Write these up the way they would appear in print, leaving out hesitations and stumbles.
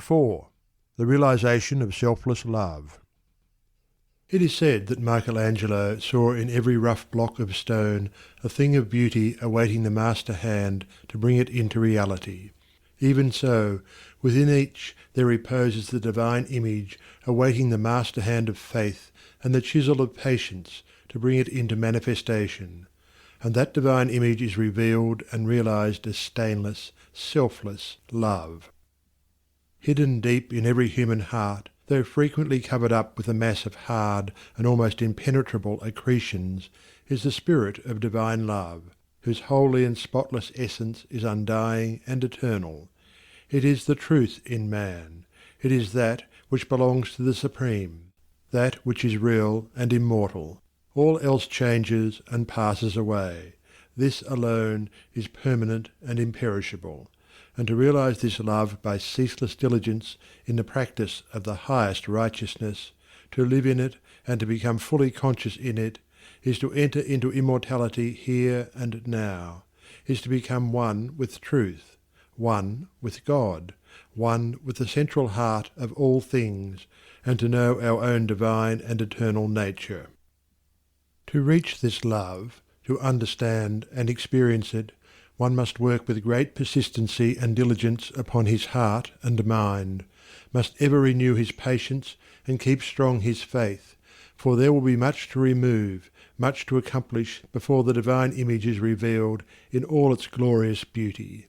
4. The realization of selfless love. It is said that Michelangelo saw in every rough block of stone a thing of beauty awaiting the master hand to bring it into reality. Even so, within each there reposes the divine image awaiting the master hand of faith and the chisel of patience to bring it into manifestation. And that divine image is revealed and realized as stainless, selfless love. Hidden deep in every human heart, though frequently covered up with a mass of hard and almost impenetrable accretions, is the spirit of divine love, whose holy and spotless essence is undying and eternal. It is the truth in man. It is that which belongs to the Supreme, that which is real and immortal. All else changes and passes away. This alone is permanent and imperishable. And to realize this love by ceaseless diligence in the practice of the highest righteousness, to live in it and to become fully conscious in it, is to enter into immortality here and now, is to become one with truth, one with God, one with the central heart of all things, and to know our own divine and eternal nature. To reach this love, to understand and experience it, one must work with great persistency and diligence upon his heart and mind, must ever renew his patience and keep strong his faith, for there will be much to remove, much to accomplish before the divine image is revealed in all its glorious beauty.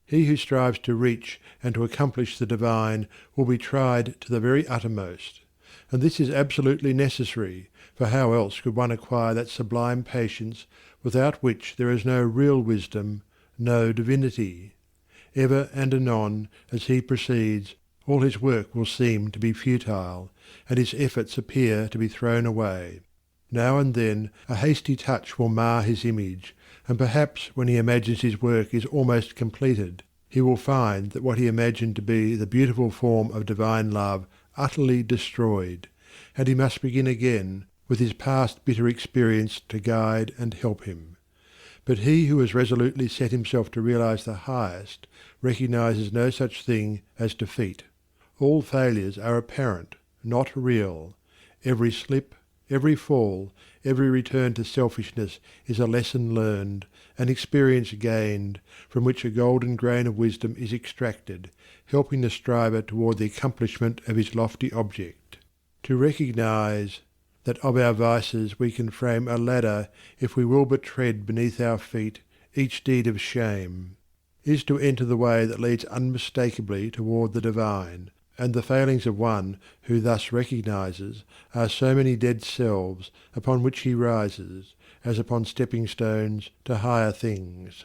He who strives to reach and to accomplish the divine will be tried to the very uttermost. And this is absolutely necessary, for how else could one acquire that sublime patience without which there is no real wisdom, no divinity? Ever and anon, as he proceeds, all his work will seem to be futile, and his efforts appear to be thrown away. Now and then a hasty touch will mar his image, and perhaps when he imagines his work is almost completed, he will find that what he imagined to be the beautiful form of divine love utterly destroyed, and he must begin again with his past bitter experience to guide and help him. But he who has resolutely set himself to realize the highest recognizes no such thing as defeat. All failures are apparent, not real. Every slip, every fall, every return to selfishness is a lesson learned, an experience gained, from which a golden grain of wisdom is extracted, helping the striver toward the accomplishment of his lofty object. To recognize that of our vices we can frame a ladder if we will but tread beneath our feet each deed of shame, is to enter the way that leads unmistakably toward the divine, and the failings of one who thus recognizes are so many dead selves upon which he rises, as upon stepping stones to higher things.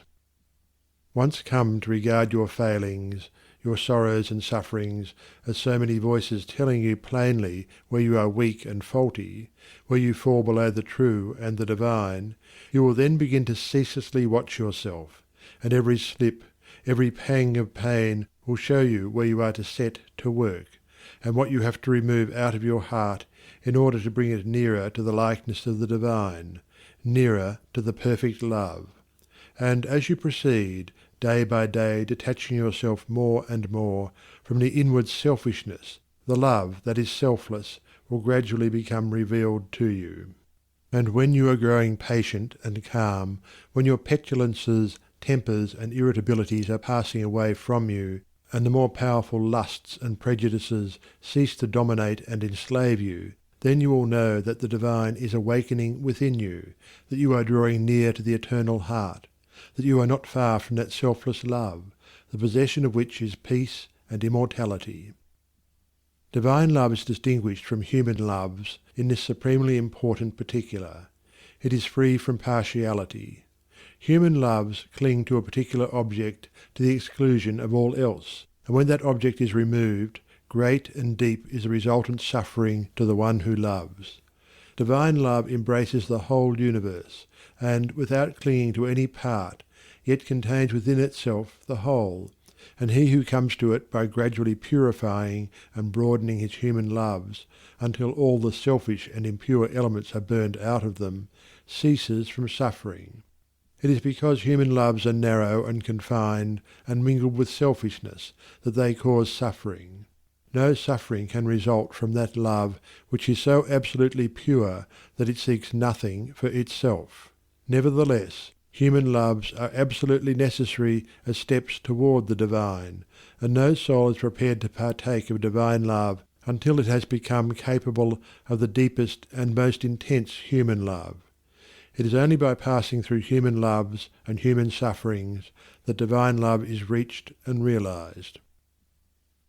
Once come to regard your failings, your sorrows and sufferings, as so many voices telling you plainly where you are weak and faulty, where you fall below the true and the divine, you will then begin to ceaselessly watch yourself, and every slip, every pang of pain will show you where you are to set to work, and what you have to remove out of your heart in order to bring it nearer to the likeness of the divine, nearer to the perfect love. And as you proceed, day by day detaching yourself more and more from the inward selfishness, the love that is selfless will gradually become revealed to you. And when you are growing patient and calm, when your petulances, tempers, and irritabilities are passing away from you, and the more powerful lusts and prejudices cease to dominate and enslave you, then you will know that the divine is awakening within you, that you are drawing near to the eternal heart, that you are not far from that selfless love, the possession of which is peace and immortality. Divine love is distinguished from human loves in this supremely important particular. It is free from partiality. Human loves cling to a particular object to the exclusion of all else, and when that object is removed, great and deep is the resultant suffering to the one who loves. Divine love embraces the whole universe, and, without clinging to any part, yet contains within itself the whole, and he who comes to it by gradually purifying and broadening his human loves until all the selfish and impure elements are burned out of them, ceases from suffering. It is because human loves are narrow and confined and mingled with selfishness that they cause suffering. No suffering can result from that love which is so absolutely pure that it seeks nothing for itself. Nevertheless, human loves are absolutely necessary as steps toward the divine, and no soul is prepared to partake of divine love until it has become capable of the deepest and most intense human love. It is only by passing through human loves and human sufferings that divine love is reached and realized.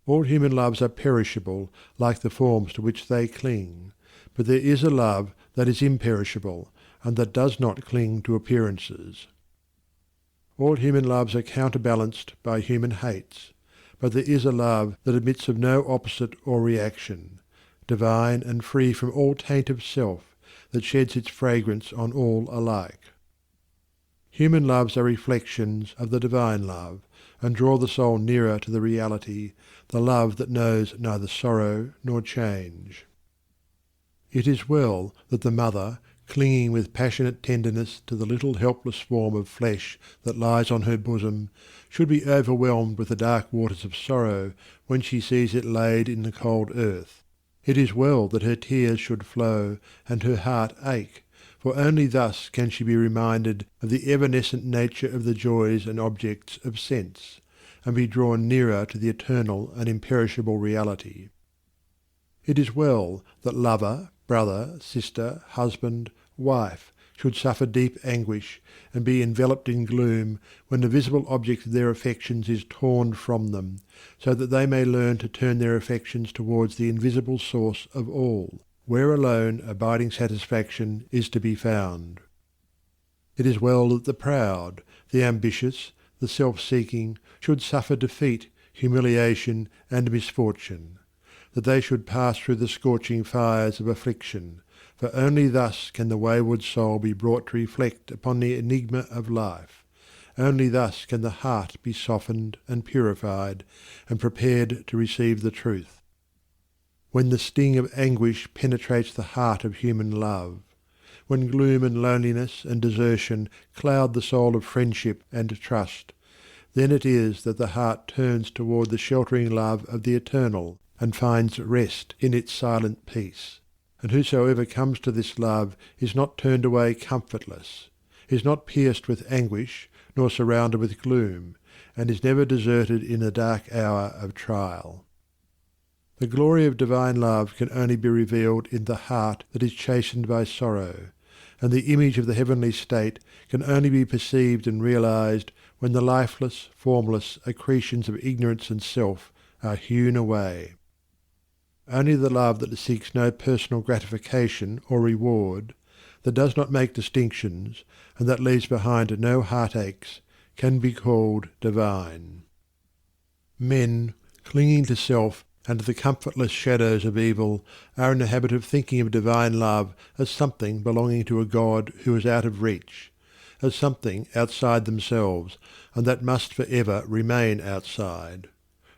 All human loves are perishable, like the forms to which they cling, but there is a love that is imperishable, and that does not cling to appearances. All human loves are counterbalanced by human hates, but there is a love that admits of no opposite or reaction, divine and free from all taint of self, that sheds its fragrance on all alike. Human loves are reflections of the divine love, and draw the soul nearer to the reality, the love that knows neither sorrow nor change. It is well that the mother, clinging with passionate tenderness to the little helpless form of flesh that lies on her bosom, should be overwhelmed with the dark waters of sorrow when she sees it laid in the cold earth. It is well that her tears should flow and her heart ache, for only thus can she be reminded of the evanescent nature of the joys and objects of sense, and be drawn nearer to the eternal and imperishable reality. It is well that lover, brother, sister, husband, wife should suffer deep anguish and be enveloped in gloom when the visible object of their affections is torn from them, so that they may learn to turn their affections towards the invisible source of all, where alone abiding satisfaction is to be found. It is well that the proud, the ambitious, the self-seeking should suffer defeat, humiliation, and misfortune, that they should pass through the scorching fires of affliction, for only thus can the wayward soul be brought to reflect upon the enigma of life. Only thus can the heart be softened and purified, and prepared to receive the truth. When the sting of anguish penetrates the heart of human love, when gloom and loneliness and desertion cloud the soul of friendship and trust, then it is that the heart turns toward the sheltering love of the eternal and finds rest in its silent peace. And whosoever comes to this love is not turned away comfortless, is not pierced with anguish nor surrounded with gloom, and is never deserted in the dark hour of trial. The glory of divine love can only be revealed in the heart that is chastened by sorrow, and the image of the heavenly state can only be perceived and realized when the lifeless, formless accretions of ignorance and self are hewn away. Only the love that seeks no personal gratification or reward, that does not make distinctions, and that leaves behind no heartaches, can be called divine. Men, clinging to self and to the comfortless shadows of evil, are in the habit of thinking of divine love as something belonging to a God who is out of reach, as something outside themselves, and that must for ever remain outside.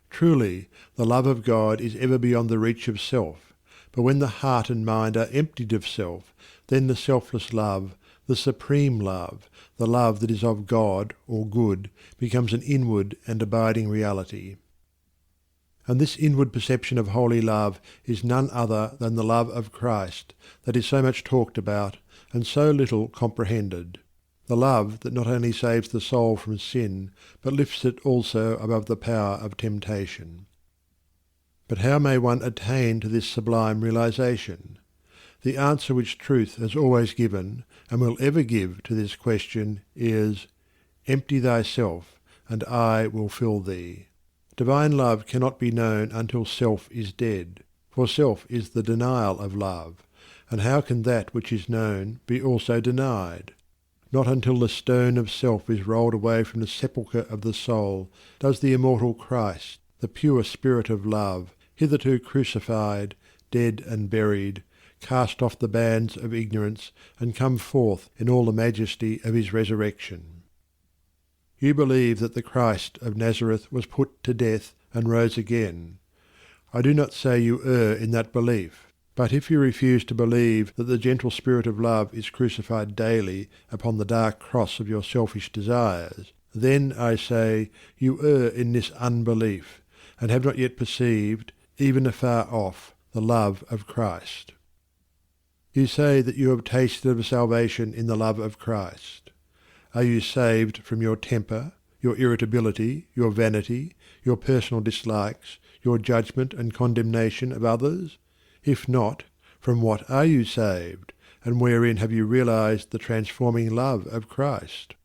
Truly, the love of God is ever beyond the reach of self, but when the heart and mind are emptied of self, then the selfless love, the supreme love, the love that is of God or good, becomes an inward and abiding reality. And this inward perception of holy love is none other than the love of Christ that is so much talked about and so little comprehended. The love that not only saves the soul from sin, but lifts it also above the power of temptation. But how may one attain to this sublime realization? The answer which truth has always given, and will ever give to this question is, "Empty thyself, and I will fill thee." Divine love cannot be known until self is dead, for self is the denial of love, and how can that which is known be also denied? Not until the stone of self is rolled away from the sepulchre of the soul does the immortal Christ, the pure Spirit of love, hitherto crucified, dead and buried, cast off the bands of ignorance and come forth in all the majesty of his resurrection. You believe that the Christ of Nazareth was put to death and rose again. I do not say you err in that belief. But if you refuse to believe that the gentle spirit of love is crucified daily upon the dark cross of your selfish desires, then, I say, you err in this unbelief, and have not yet perceived, even afar off, the love of Christ. You say that you have tasted of salvation in the love of Christ. Are you saved from your temper, your irritability, your vanity, your personal dislikes, your judgment and condemnation of others? If not, from what are you saved, and wherein have you realized the transforming love of Christ?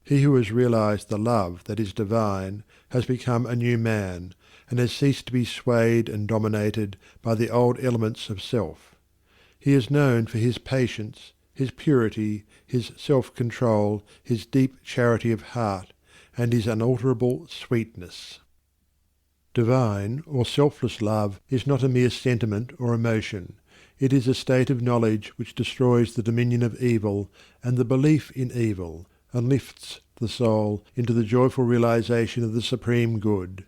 He who has realized the love that is divine has become a new man, and has ceased to be swayed and dominated by the old elements of self. He is known for his patience, his purity, his self-control, his deep charity of heart, and his unalterable sweetness. Divine or selfless love is not a mere sentiment or emotion. It is a state of knowledge which destroys the dominion of evil and the belief in evil, and lifts the soul into the joyful realization of the supreme good.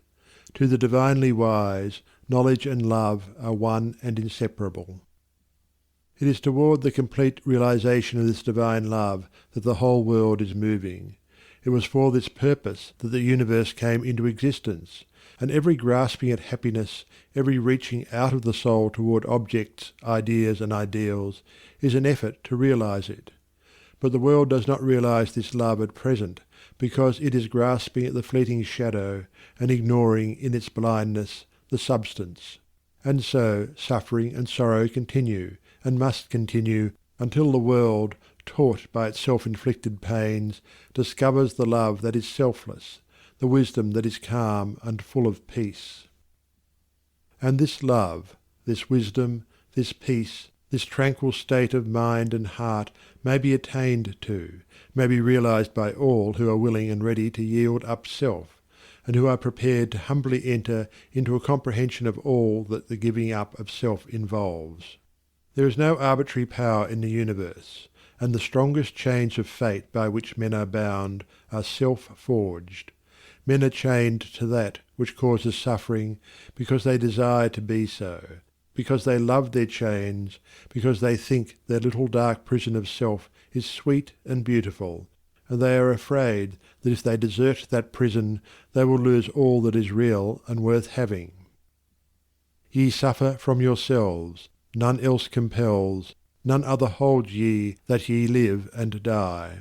To the divinely wise, knowledge and love are one and inseparable. It is toward the complete realization of this divine love that the whole world is moving. It was for this purpose that the universe came into existence, and every grasping at happiness, every reaching out of the soul toward objects, ideas, and ideals, is an effort to realize it. But the world does not realize this love at present, because it is grasping at the fleeting shadow, and ignoring in its blindness the substance. And so suffering and sorrow continue, and must continue, until the world, taught by its self-inflicted pains, discovers the love that is selfless, the wisdom that is calm and full of peace. And this love, this wisdom, this peace, this tranquil state of mind and heart may be attained to, may be realized by all who are willing and ready to yield up self, and who are prepared to humbly enter into a comprehension of all that the giving up of self involves. There is no arbitrary power in the universe, and the strongest chains of fate by which men are bound are self-forged. Men are chained to that which causes suffering because they desire to be so, because they love their chains, because they think their little dark prison of self is sweet and beautiful, and they are afraid that if they desert that prison they will lose all that is real and worth having. Ye suffer from yourselves, none else compels, none other holds ye that ye live and die.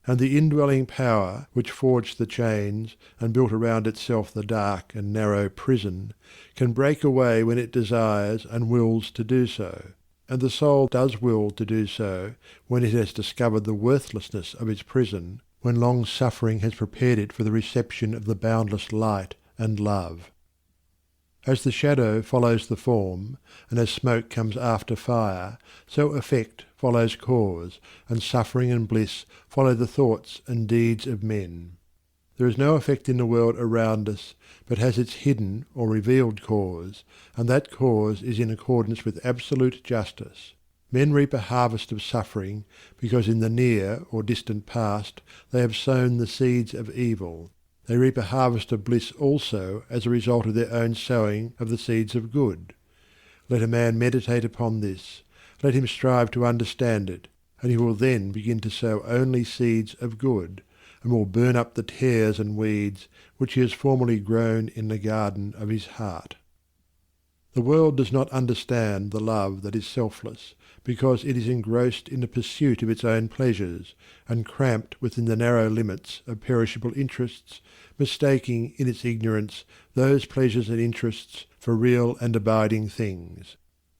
And the indwelling power which forged the chains and built around itself the dark and narrow prison can break away when it desires and wills to do so, and the soul does will to do so when it has discovered the worthlessness of its prison, when long suffering has prepared it for the reception of the boundless light and love. As the shadow follows the form, and as smoke comes after fire, so effect follows cause, and suffering and bliss follow the thoughts and deeds of men. There is no effect in the world around us, but has its hidden or revealed cause, and that cause is in accordance with absolute justice. Men reap a harvest of suffering because in the near or distant past they have sown the seeds of evil. They reap a harvest of bliss also as a result of their own sowing of the seeds of good. Let a man meditate upon this, let him strive to understand it, and he will then begin to sow only seeds of good, and will burn up the tares and weeds which he has formerly grown in the garden of his heart. The world does not understand the love that is selfless, because it is engrossed in the pursuit of its own pleasures, and cramped within the narrow limits of perishable interests, mistaking in its ignorance those pleasures and interests for real and abiding things.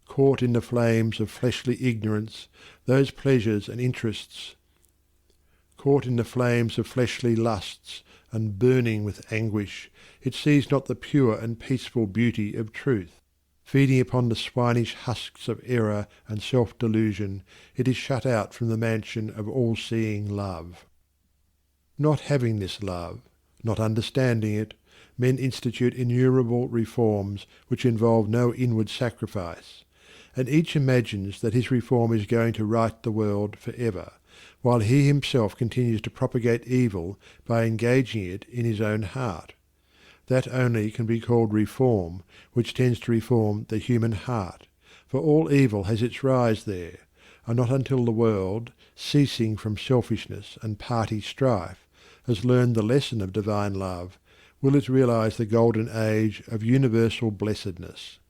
Caught in the flames of fleshly ignorance, those pleasures and interests, caught in the flames of fleshly lusts, and burning with anguish, it sees not the pure and peaceful beauty of truth. Feeding upon the swinish husks of error and self-delusion, it is shut out from the mansion of all-seeing love. Not having this love, not understanding it, men institute innumerable reforms which involve no inward sacrifice, and each imagines that his reform is going to right the world for ever, while he himself continues to propagate evil by engaging it in his own heart. That only can be called reform which tends to reform the human heart, for all evil has its rise there, and not until the world, ceasing from selfishness and party strife, has learned the lesson of divine love, will it realize the golden age of universal blessedness.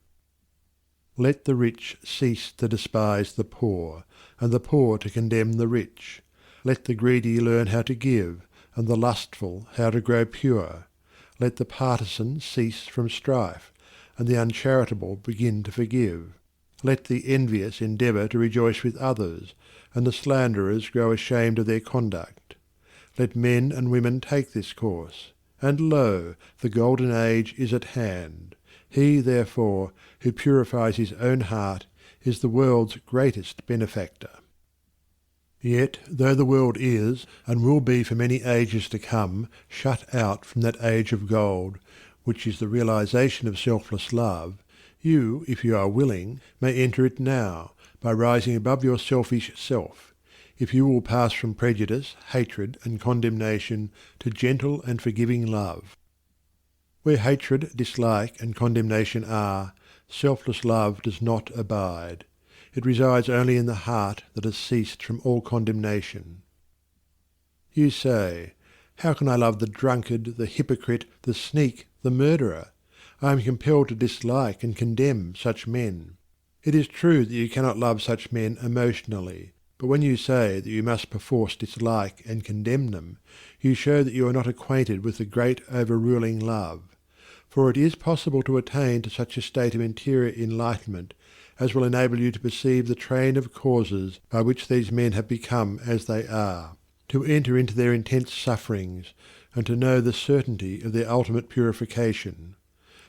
Let the rich cease to despise the poor, and the poor to condemn the rich. Let the greedy learn how to give, and the lustful how to grow pure. Let the partisan cease from strife, and the uncharitable begin to forgive. Let the envious endeavour to rejoice with others, and the slanderers grow ashamed of their conduct. Let men and women take this course, and lo, the golden age is at hand. He, therefore, who purifies his own heart is the world's greatest benefactor. Yet, though the world is, and will be for many ages to come, shut out from that age of gold, which is the realization of selfless love, you, if you are willing, may enter it now, by rising above your selfish self, if you will pass from prejudice, hatred, and condemnation to gentle and forgiving love. Where hatred, dislike, and condemnation are, selfless love does not abide. It resides only in the heart that has ceased from all condemnation. You say, "How can I love the drunkard, the hypocrite, the sneak, the murderer? I am compelled to dislike and condemn such men." It is true that you cannot love such men emotionally, but when you say that you must perforce dislike and condemn them, you show that you are not acquainted with the great overruling love. For it is possible to attain to such a state of interior enlightenment as will enable you to perceive the train of causes by which these men have become as they are, to enter into their intense sufferings, and to know the certainty of their ultimate purification.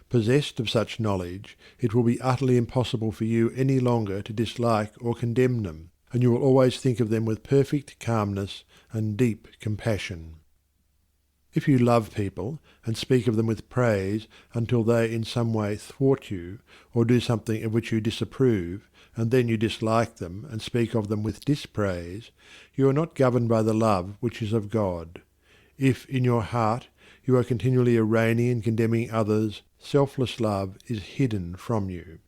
Possessed of such knowledge, it will be utterly impossible for you any longer to dislike or condemn them, and you will always think of them with perfect calmness and deep compassion. If you love people, and speak of them with praise until they in some way thwart you, or do something of which you disapprove, and then you dislike them and speak of them with dispraise, you are not governed by the love which is of God. If in your heart you are continually arraigning and condemning others, selfless love is hidden from you.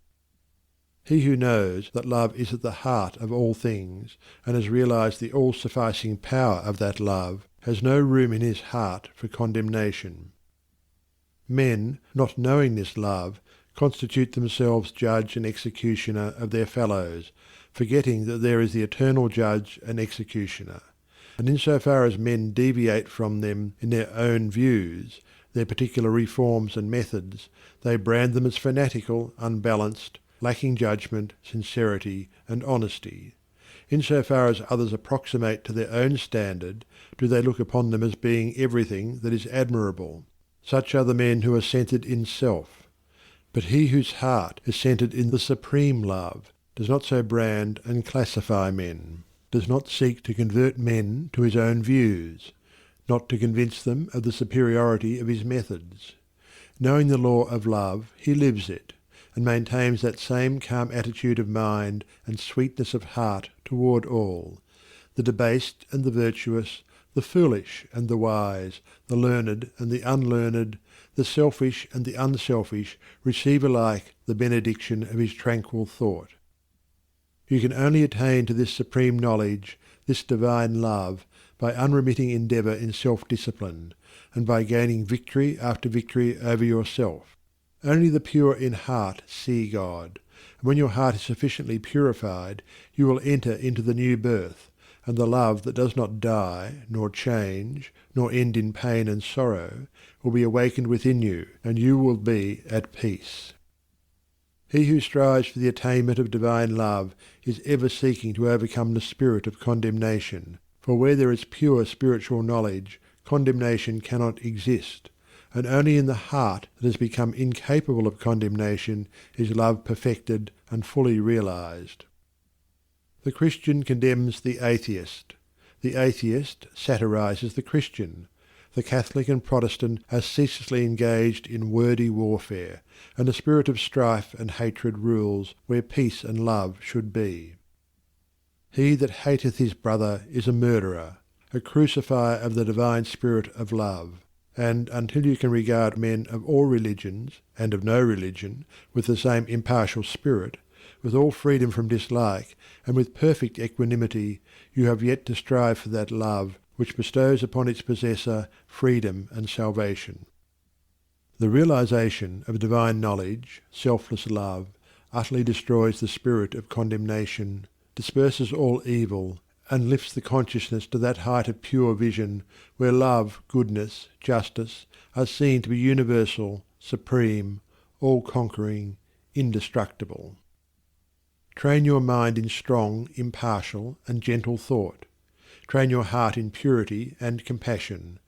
He who knows that love is at the heart of all things, and has realized the all-sufficing power of that love, has no room in his heart for condemnation. Men, not knowing this love, constitute themselves judge and executioner of their fellows, forgetting that there is the eternal judge and executioner. And in so far as men deviate from them in their own views, their particular reforms and methods, they brand them as fanatical, unbalanced, lacking judgment, sincerity, and honesty. In so far as others approximate to their own standard, do they look upon them as being everything that is admirable. Such are the men who are centred in self. But he whose heart is centred in the supreme love does not so brand and classify men, does not seek to convert men to his own views, not to convince them of the superiority of his methods. Knowing the law of love, he lives it, and maintains that same calm attitude of mind and sweetness of heart toward all. The debased and the virtuous, the foolish and the wise, the learned and the unlearned, the selfish and the unselfish receive alike the benediction of his tranquil thought. You can only attain to this supreme knowledge, this divine love, by unremitting endeavour in self-discipline, and by gaining victory after victory over yourself. Only the pure in heart see God, and when your heart is sufficiently purified, you will enter into the new birth, and the love that does not die, nor change, nor end in pain and sorrow, will be awakened within you, and you will be at peace. He who strives for the attainment of divine love is ever seeking to overcome the spirit of condemnation, for where there is pure spiritual knowledge, condemnation cannot exist, and only in the heart that has become incapable of condemnation is love perfected and fully realized. The Christian condemns the atheist. The atheist satirizes the Christian. The Catholic and Protestant are ceaselessly engaged in wordy warfare, and a spirit of strife and hatred rules where peace and love should be. He that hateth his brother is a murderer, a crucifier of the divine spirit of love. and until you can regard men of all religions and of no religion with the same impartial spirit, with all freedom from dislike, and with perfect equanimity, you have yet to strive for that love which bestows upon its possessor freedom and salvation. The realization of divine knowledge, selfless love, utterly destroys the spirit of condemnation, disperses all evil, and lifts the consciousness to that height of pure vision where love, goodness, justice are seen to be universal, supreme, all-conquering, indestructible. Train your mind in strong, impartial, and gentle thought. Train your heart in purity and compassion.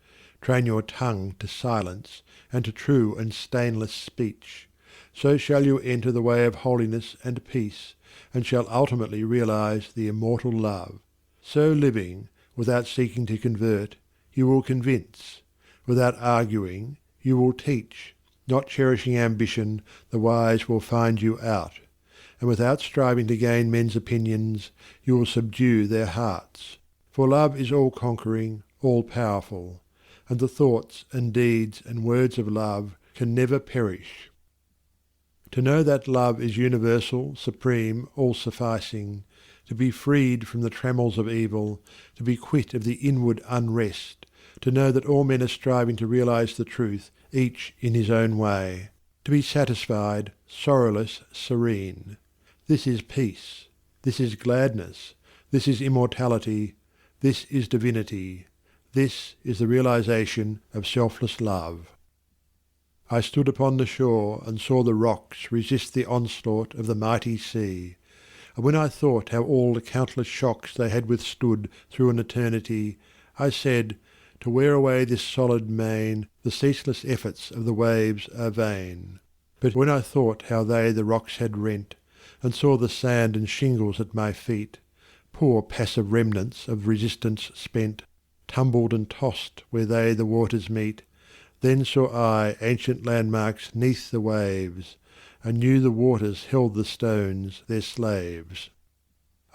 Train your tongue to silence and to true and stainless speech. So shall you enter the way of holiness and peace, and shall ultimately realize the immortal love. So living, without seeking to convert, you will convince. Without arguing, you will teach. Not cherishing ambition, the wise will find you out. And without striving to gain men's opinions, you will subdue their hearts. For love is all-conquering, all-powerful, and the thoughts and deeds and words of love can never perish. To know that love is universal, supreme, all-sufficing, to be freed from the trammels of evil, to be quit of the inward unrest, to know that all men are striving to realize the truth, each in his own way, to be satisfied, sorrowless, serene. This is peace. This is gladness. This is immortality. This is divinity. This is the realization of selfless love. I stood upon the shore and saw the rocks resist the onslaught of the mighty sea. And when I thought how all the countless shocks they had withstood through an eternity, I said, to wear away this solid main, the ceaseless efforts of the waves are vain. But when I thought how they the rocks had rent, and saw the sand and shingles at my feet, poor passive remnants of resistance spent, tumbled and tossed where they the waters meet, then saw I ancient landmarks 'neath the waves, and knew the waters held the stones their slaves.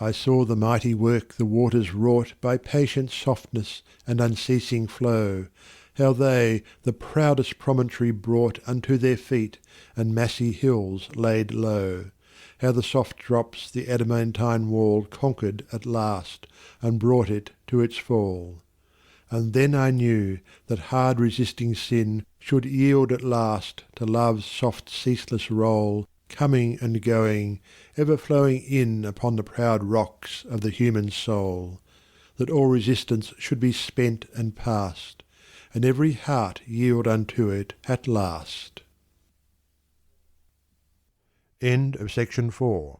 I saw the mighty work the waters wrought by patient softness and unceasing flow, how they the proudest promontory brought unto their feet, and massy hills laid low, how the soft drops the adamantine wall conquered at last, and brought it to its fall. And then I knew that hard resisting sin should yield at last to love's soft ceaseless roll, coming and going, ever flowing in upon the proud rocks of the human soul, that all resistance should be spent and past, and every heart yield unto it at last. End of section 4.